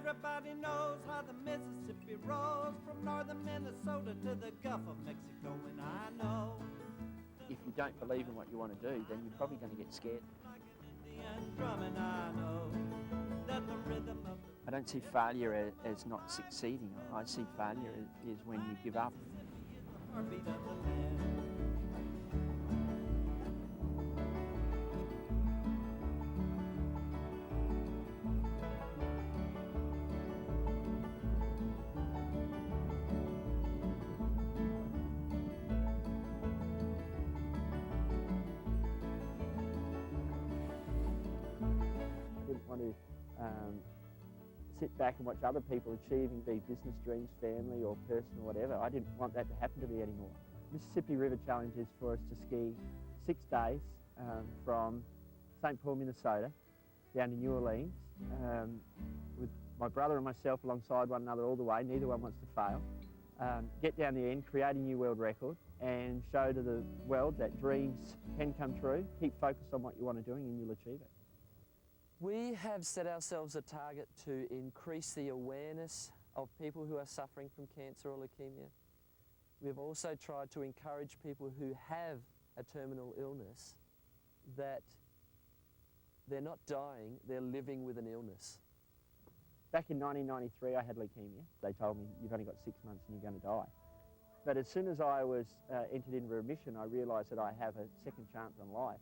Everybody knows how the Mississippi rolls from northern Minnesota to the Gulf of Mexico, and I know. If you don't believe in what you want to do, then you're probably going to get scared. I don't see failure as not succeeding. I see failure is when you give up. Sit back and watch other people achieving their business dreams, family or personal, whatever. I didn't want that to happen to me anymore. Mississippi River Challenge is for us to ski 6 days from St. Paul, Minnesota, down to New Orleans, with my brother and myself alongside one another all the way. Neither one wants to fail. Get down the end, create a new world record, and show to the world that dreams can come true. Keep focused on what you want to do and you'll achieve it. We have set ourselves a target to increase the awareness of people who are suffering from cancer or leukemia. We've also tried to encourage people who have a terminal illness that they're not dying, they're living with an illness. Back in 1993, I had leukemia. They told me, you've only got 6 months and you're going to die. But as soon as I was entered into remission, I realised that I have a second chance on life.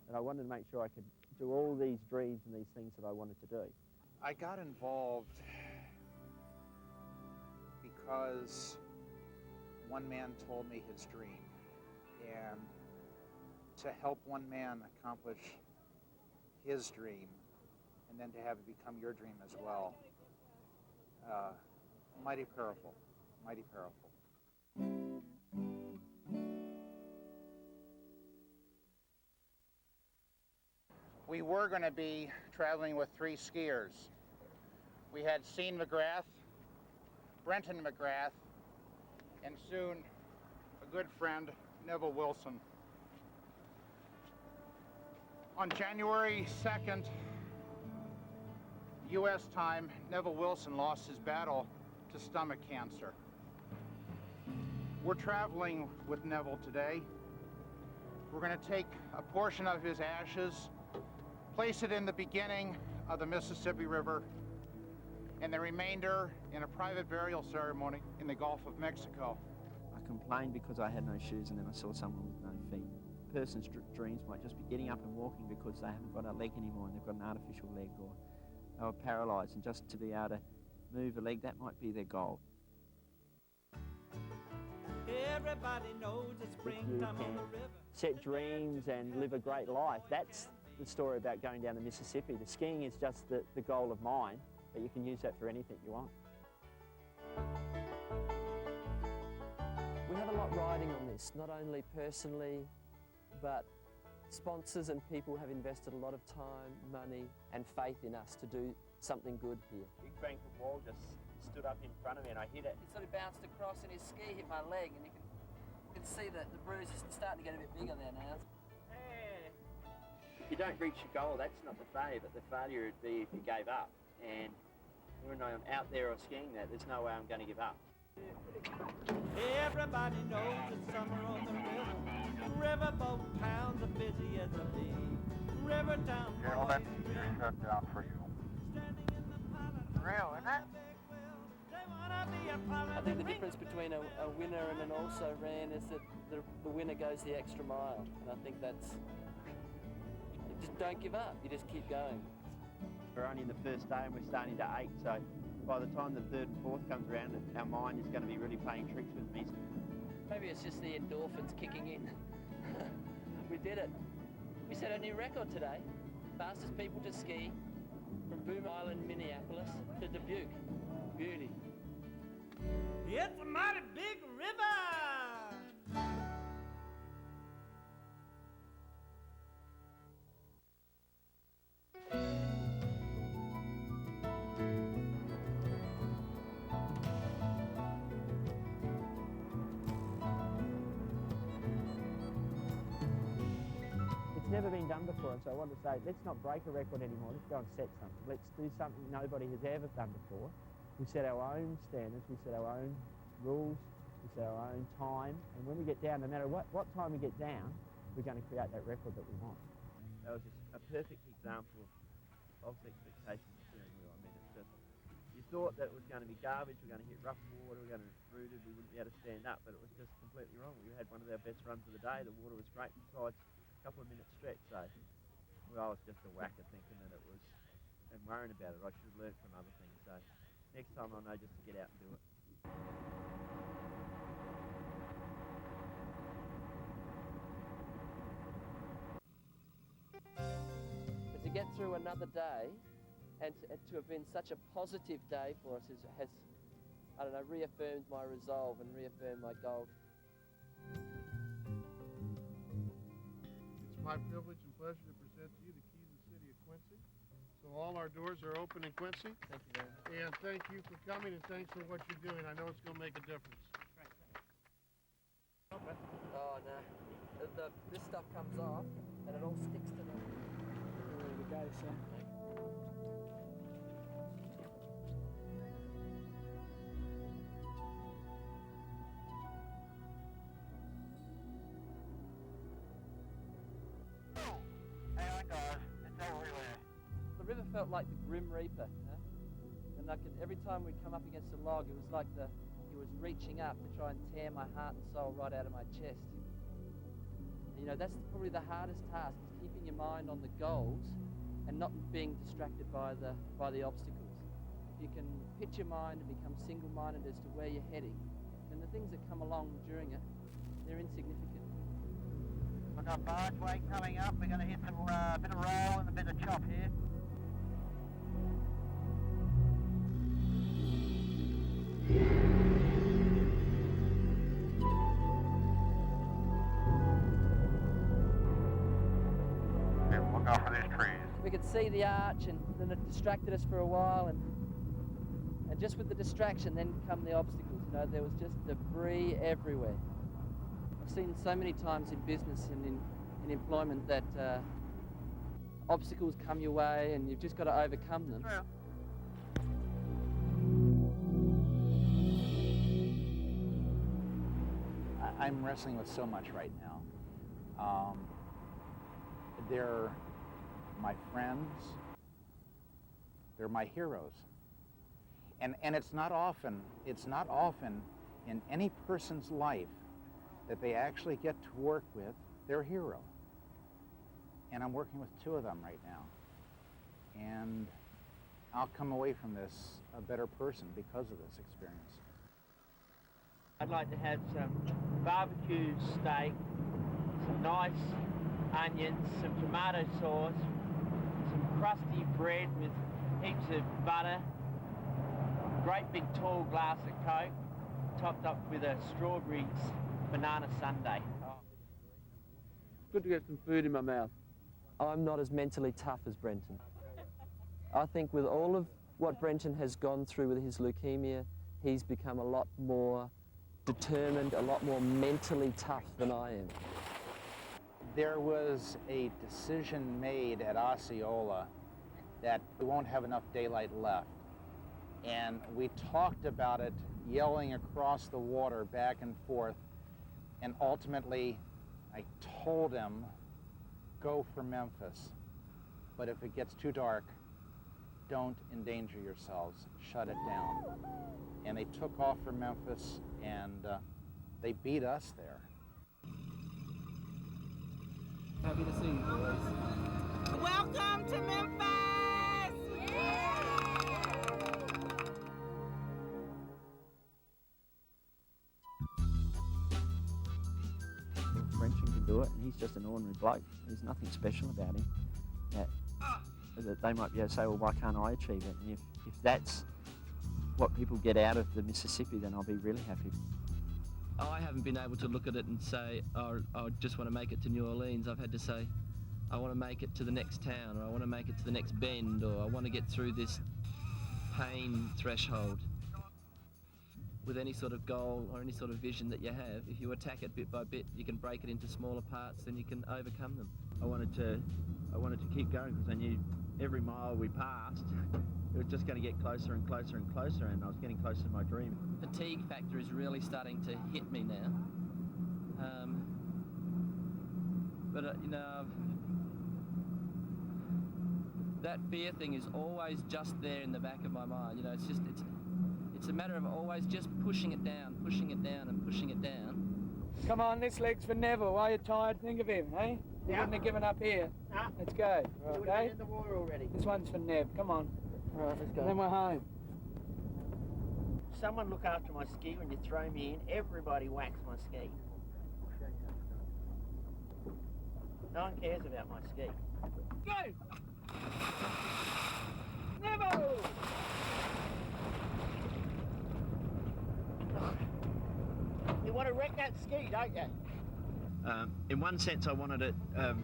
And I wanted to make sure I could do all these dreams and these things that I wanted to do. I got involved because one man told me his dream, and to help one man accomplish his dream and then to have it become your dream as well, mighty powerful, mighty powerful. We were going to be traveling with 3 skiers. We had Sean McGrath, Brenton McGrath, and soon a good friend, Neville Wilson. On January 2nd, U.S. time, Neville Wilson lost his battle to stomach cancer. We're traveling with Neville today. We're going to take a portion of his ashes, place it in the beginning of the Mississippi River, and the remainder in a private burial ceremony in the Gulf of Mexico. I complained because I had no shoes, and then I saw someone with no feet. A person's dreams might just be getting up and walking because they haven't got a leg anymore and they've got an artificial leg, or they were paralysed, and just to be able to move a leg, that might be their goal. Everybody knows it's springtime on the river. Set dreams and live a great life. That's the story about going down the Mississippi. The skiing is just the goal of mine, but you can use that for anything you want. We have a lot riding on this, not only personally, but sponsors and people have invested a lot of time, money and faith in us to do something good here. Big bank of wall just stood up in front of me and I hit it. It sort of bounced across and his ski hit my leg, and you can see that the bruise is starting to get a bit bigger there now. If you don't reach your goal, that's not the failure, but the failure would be if you gave up. And when I'm out there or skiing that, there's no way I'm going to give up. Everybody knows it's summer on the river. Riverboat towns are busy as a bee. Rivertown. Yeah, well, that's shut down for you. Real, isn't it? I think the difference between a winner and an also ran is that the winner goes the extra mile, and I think that's, you just don't give up, you just keep going. We're only in the first day and we're starting to ache, so by the time the third and fourth comes around, our mind is going to be really playing tricks with me. Maybe it's just the endorphins kicking in. We did it. We set a new record today. Fastest people to ski from Boom Island, Minneapolis to Dubuque. Beauty. It's a mighty big river! It's never been done before, and so I wanted to say, let's not break a record anymore, let's go and set something. Let's do something nobody has ever done before. We set our own standards, we set our own rules, we set our own time, and when we get down, no matter what time we get down, we're going to create that record that we want. That was just a perfect example of false expectations steering wheel. I mean, it's just, you thought that it was going to be garbage, we're going to hit rough water, we're going to get rooted, we wouldn't be able to stand up, but it was just completely wrong. We had one of our best runs of the day, the water was great besides a couple of minutes stretch, so well, I was just a whacker thinking that it was, and worrying about it. I should have learnt from other things, so next time I'll know just to get out and do it. But to get through another day and to have been such a positive day for us has, I don't know, reaffirmed my resolve and reaffirmed my goal. It's my privilege and pleasure to present to you the keys of the city of Quincy. So all our doors are open in Quincy. Thank you very much. And thank you for coming and thanks for what you're doing. I know it's going to make a difference. Oh no, this stuff comes off and it all sticks to the... There we go, sir. The river felt like the Grim Reaper, you know? And every time we'd come up against a log, it was like he was reaching up to try and tear my heart and soul right out of my chest. And, you know, that's probably the hardest task, is keeping your mind on the goals and not being distracted by the obstacles. If you can pitch your mind and become single-minded as to where you're heading, then the things that come along during it, they're insignificant. We've got barge weight coming up. We're going to hit some bit of roll and a bit of chop here. Look out for these trees. We could see the arch, and then it distracted us for a while, and just with the distraction then come the obstacles. You know, there was just debris everywhere. I've seen so many times in business and in employment that obstacles come your way and you've just got to overcome them. True. I'm wrestling with so much right now. They're my friends, they're my heroes. And it's not often in any person's life that they actually get to work with their hero. And I'm working with two of them right now. And I'll come away from this a better person because of this experience. I'd like to have some barbecue steak, some nice onions, some tomato sauce, some crusty bread with heaps of butter, a great big tall glass of Coke, topped up with a strawberry banana sundae. Good to get some food in my mouth. I'm not as mentally tough as Brenton. I think with all of what Brenton has gone through with his leukemia, he's become a lot more determined, a lot more mentally tough than I am. There was a decision made at Osceola that we won't have enough daylight left. And we talked about it, yelling across the water back and forth. And ultimately, I told him, go for Memphis. But if it gets too dark, don't endanger yourselves. Shut it down. And they took off for Memphis, and they beat us there. Happy to see you, boys. Welcome to Memphis! Brenton can do it, and he's just an ordinary bloke. There's nothing special about him. That they might be able to say, well, why can't I achieve it? And if that's what people get out of the Mississippi, then I'll be really happy. I haven't been able to look at it and say, oh, I just want to make it to New Orleans. I've had to say, I want to make it to the next town, or I want to make it to the next bend, or I want to get through this pain threshold. With any sort of goal or any sort of vision that you have, if you attack it bit by bit, you can break it into smaller parts, then you can overcome them. I wanted to keep going because I knew every mile we passed, it was just going to get closer and closer and closer, and I was getting closer to my dream. Fatigue factor is really starting to hit me now. You know, that fear thing is always just there in the back of my mind. You know, it's a matter of always just pushing it down and pushing it down. Come on, this leg's for Neville. Are you tired? Think of him, eh? He wouldn't have given up here. Let's go. Okay? In the water already. This one's for Nev. Come on. All right, let's go. Then we're home. Someone look after my ski when you throw me in. Everybody whacks my ski. No one cares about my ski. Go! Neville! You want to wreck that ski, don't you? In one sense, I wanted it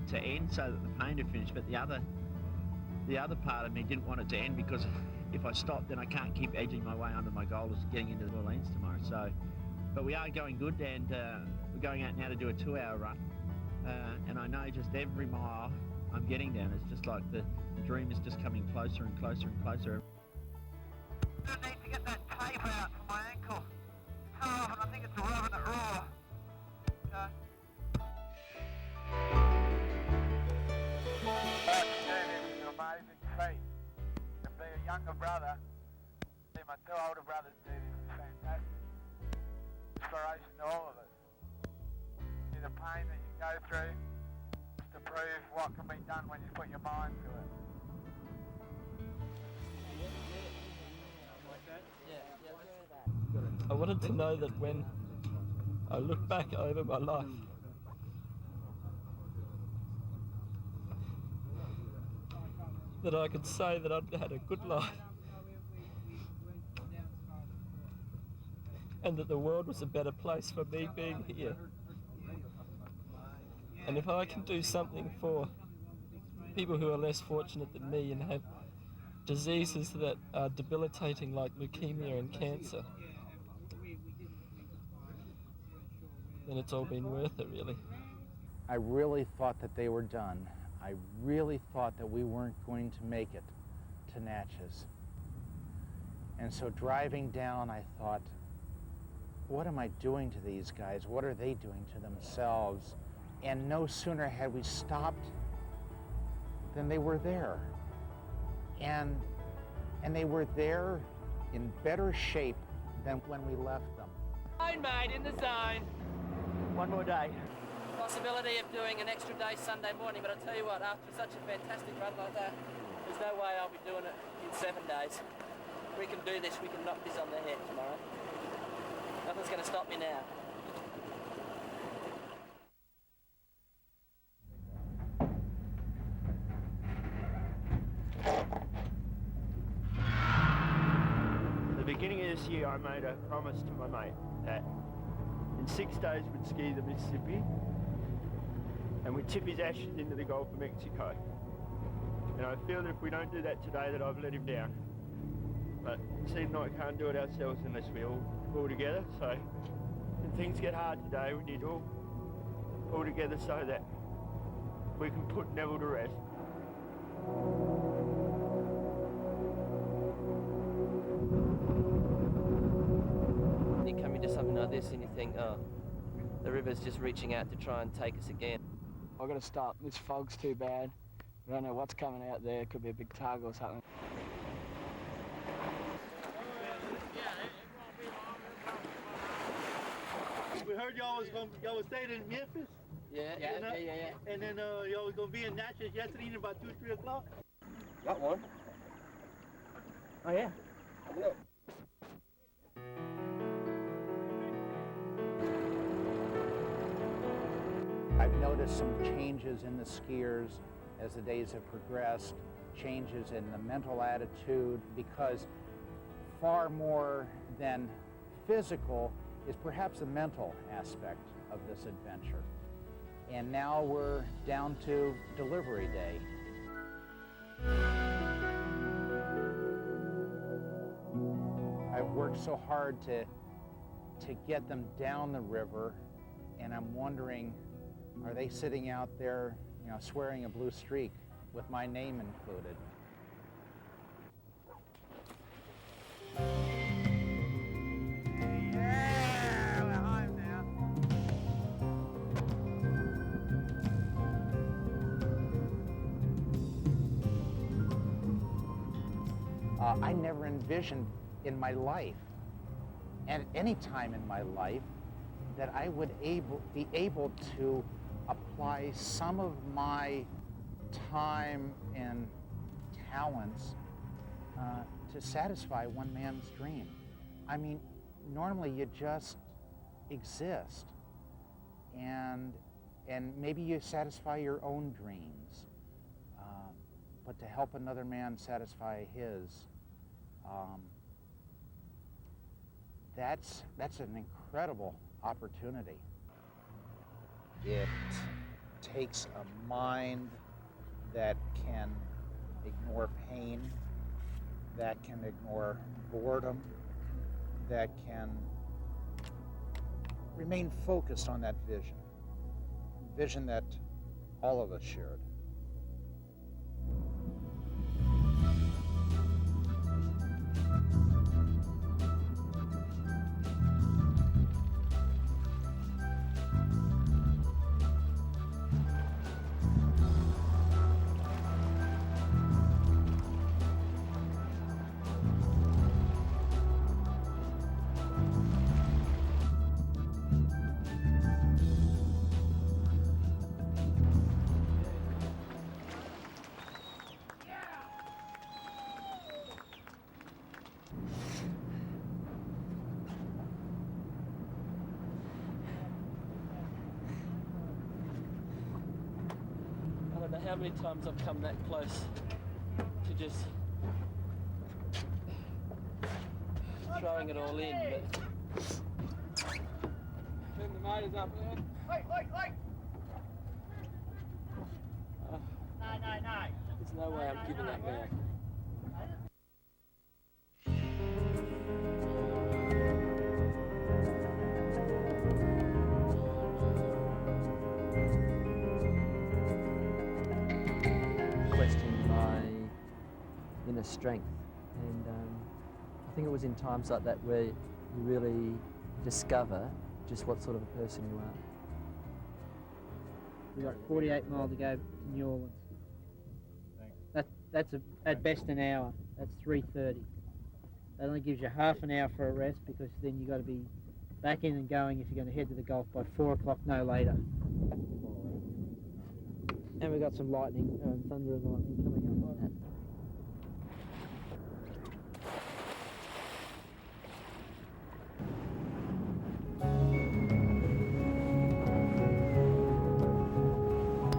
to end so that the pain had finished, but the other part of me didn't want it to end because if I stop, then I can't keep edging my way under my goal of getting into the Orleans tomorrow. So, but we are going good, and we're going out now to do a 2-hour run. And I know just every mile I'm getting down, it's just like the dream is just coming closer and closer and closer. I need to get that tape out from my ankle. It's so often I think it's rubbing it raw. Okay. It's an amazing feat. To be a younger brother, see my two older brothers do this is fantastic. Inspiration to all of us. See the pain that you go through just to prove what can be done when you put your mind to it. I wanted to know that when I look back over my life, that I could say that I'd had a good life and that the world was a better place for me being here. And if I can do something for people who are less fortunate than me and have diseases that are debilitating like leukemia and cancer, then it's all been worth it, really. I really thought that they were done. I really thought that we weren't going to make it to Natchez. And so driving down, I thought, what am I doing to these guys? What are they doing to themselves? And no sooner had we stopped than they were there. And they were there in better shape than when we left them. Zone, mate, in the zone. One more day. Possibility of doing an extra day Sunday morning, but I'll tell you what, after such a fantastic run like that, there's no way I'll be doing it in 7 days. We can do this, we can knock this on the head tomorrow. Nothing's going to stop me now. At the beginning of this year, I made a promise to my mate that in 6 days we'd ski the Mississippi and we'd tip his ashes into the Gulf of Mexico. And I feel that if we don't do that today, that I've let him down. But Steve and I can't do it ourselves unless we all pull together. So when things get hard today, we need to all pull together so that we can put Neville to rest. You come into something like this and you think, oh, the river's just reaching out to try and take us again. I've got to stop. This fog's too bad. I don't know what's coming out there. It could be a big tug or something. We heard y'all was staying in Memphis. Yeah. And then y'all was gonna be in Natchez yesterday evening about 2 or 3 o'clock. Got one. Oh, yeah. I've noticed some changes in the skiers as the days have progressed, changes in the mental attitude, because far more than physical is perhaps the mental aspect of this adventure. And now we're down to delivery day. I've worked so hard to get them down the river, and I'm wondering, are they sitting out there, you know, swearing a blue streak with my name included. Yeah, we're home now. I never envisioned in my life, and at any time in my life, that I would be able to apply some of my time and talents to satisfy one man's dream. I mean, normally you just exist, and maybe you satisfy your own dreams, but to help another man satisfy his, that's an incredible opportunity. It takes a mind that can ignore pain, that can ignore boredom, that can remain focused on that vision that all of us shared. I don't know how many times I've come that close to just throwing it all in, but... Turn the motors up there. Wait! No. There's no way I'm giving that back. Question my inner strength, and I think it was in times like that where you really discover just what sort of a person you are. We've got 48 miles to go to New Orleans. That's at best an hour. That's 3:30. That only gives you half an hour for a rest, because then you've got to be back in and going if you're going to head to the Gulf by 4 o'clock, no later. And we've got some lightning, thunder and lightning coming up like that.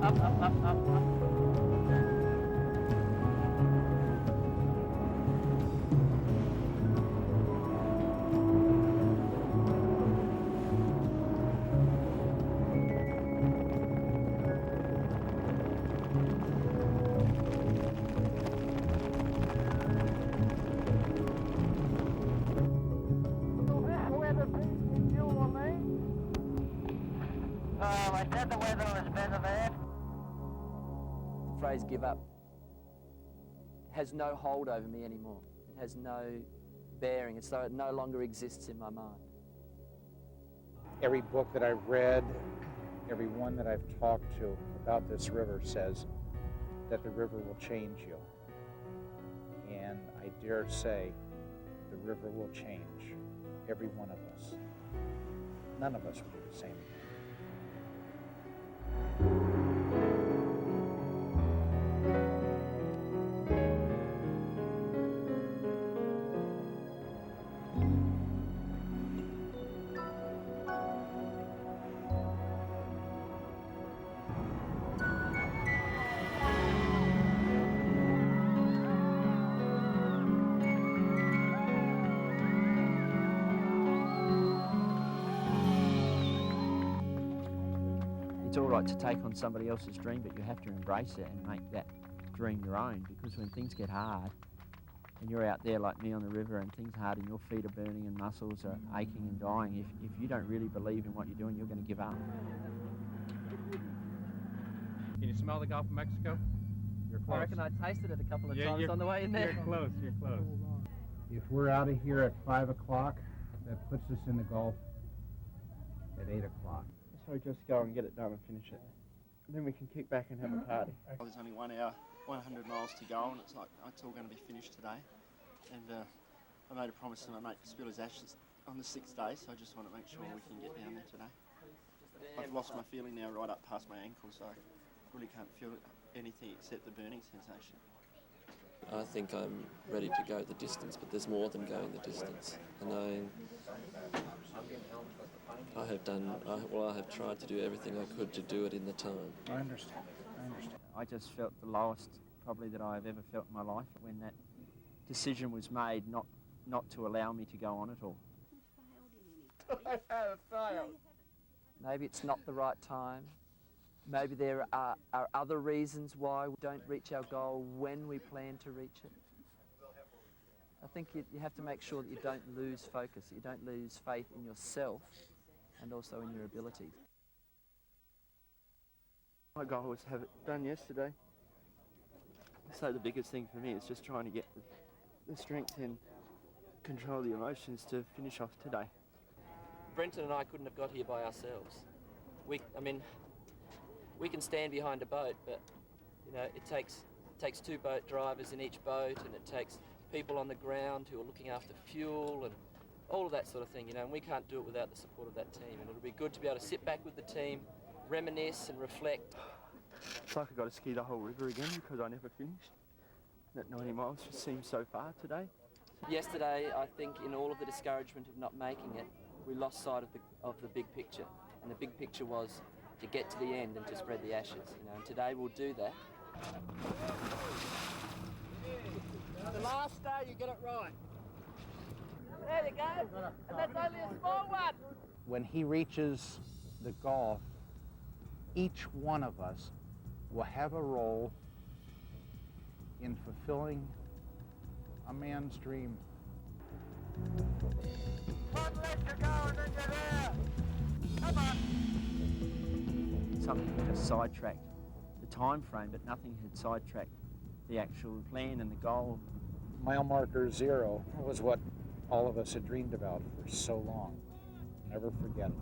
Up. I said the weather was better there. The phrase give up has no hold over me anymore. It has no bearing. It's so it no longer exists in my mind. Every book that I've read, every one that I've talked to about this river says that the river will change you. And I dare say the river will change every one of us. None of us will be the same. It's all right to take on somebody else's dream, but you have to embrace it and make that dream your own, because when things get hard and you're out there like me on the river and things are hard and your feet are burning and muscles are aching and dying, if you don't really believe in what you're doing, you're going to give up. You you smell the Gulf of Mexico? You're close. I reckon I tasted it a couple of Yeah, times on the way in there. You're close, you're close. If we're out of here at 5 o'clock, that puts us in the Gulf at 8 o'clock. So just go and get it done and finish it. And then we can kick back and have a party. There's only 1 hour, 100 miles to go, and it's all going to be finished today. And I made a promise to my mate to spill his ashes on the 6th day, so I just want to make sure we can get down there today. I've lost my feeling now right up past my ankle, so I really can't feel anything except the burning sensation. I think I'm ready to go the distance, but there's more than going the distance. And I have tried to do everything I could to do it in the time. I understand. I just felt the lowest probably that I've ever felt in my life when that decision was made not to allow me to go on at all. I have failed. Maybe it's not the right time. Maybe there are other reasons why we don't reach our goal when we plan to reach it. I think you have to make sure that you don't lose focus, that you don't lose faith in yourself and also in your abilities. My goal was to have it done yesterday. So the biggest thing for me is just trying to get the strength and control the emotions to finish off today. Brenton and I couldn't have got here by ourselves. We can stand behind a boat, but it takes 2 boat drivers in each boat, and it takes people on the ground who are looking after fuel and all of that sort of thing, and we can't do it without the support of that team. And it'll be good to be able to sit back with the team, reminisce and reflect. It's like I've got to ski the whole river again because I never finished. That 90 miles just seems so far today. Yesterday, I think in all of the discouragement of not making it, we lost sight of the big picture. And the big picture was to get to the end and to spread the ashes, and today we'll do that. The last day you get it right. There you go, and that's only a small one. When he reaches the Gulf, each one of us will have a role in fulfilling a man's dream. One leg to go and then you're there. Come on. Something just sidetracked the time frame, but nothing had sidetracked the actual plan and the goal. Mile marker 0 was what all of us had dreamed about for so long. Never forget it.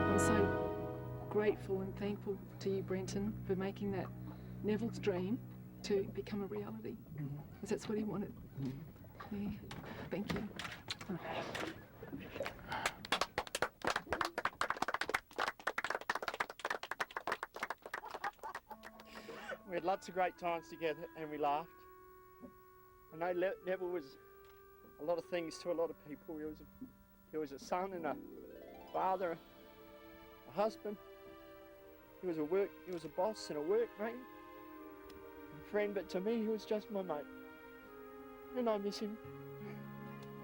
I'm so grateful and thankful to you, Brenton, for making that Neville's dream to become a reality, because that's what he wanted. Yeah. Thank you. We had lots of great times together and we laughed. I know Neville was a lot of things to a lot of people. He was a son and a father, a husband. He was a boss and a workmate, a friend, but to me he was just my mate. And I miss him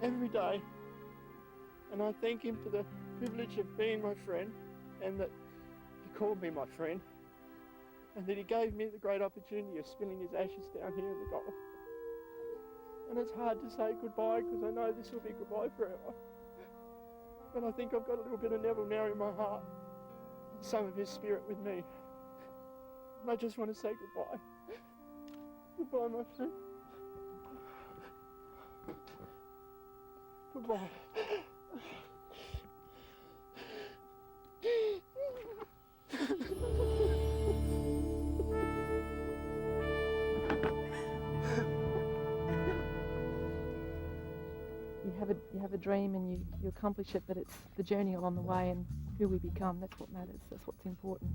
every day. And I thank him for the privilege of being my friend, and that he called me my friend, and that he gave me the great opportunity of spilling his ashes down here in the Gulf. And it's hard to say goodbye because I know this will be goodbye forever. But I think I've got a little bit of Neville now in my heart, and some of his spirit with me. And I just want to say goodbye. Goodbye, my friend. Goodbye. You have a dream and you accomplish it, but it's the journey along the way and who we become. That's what matters. That's what's important.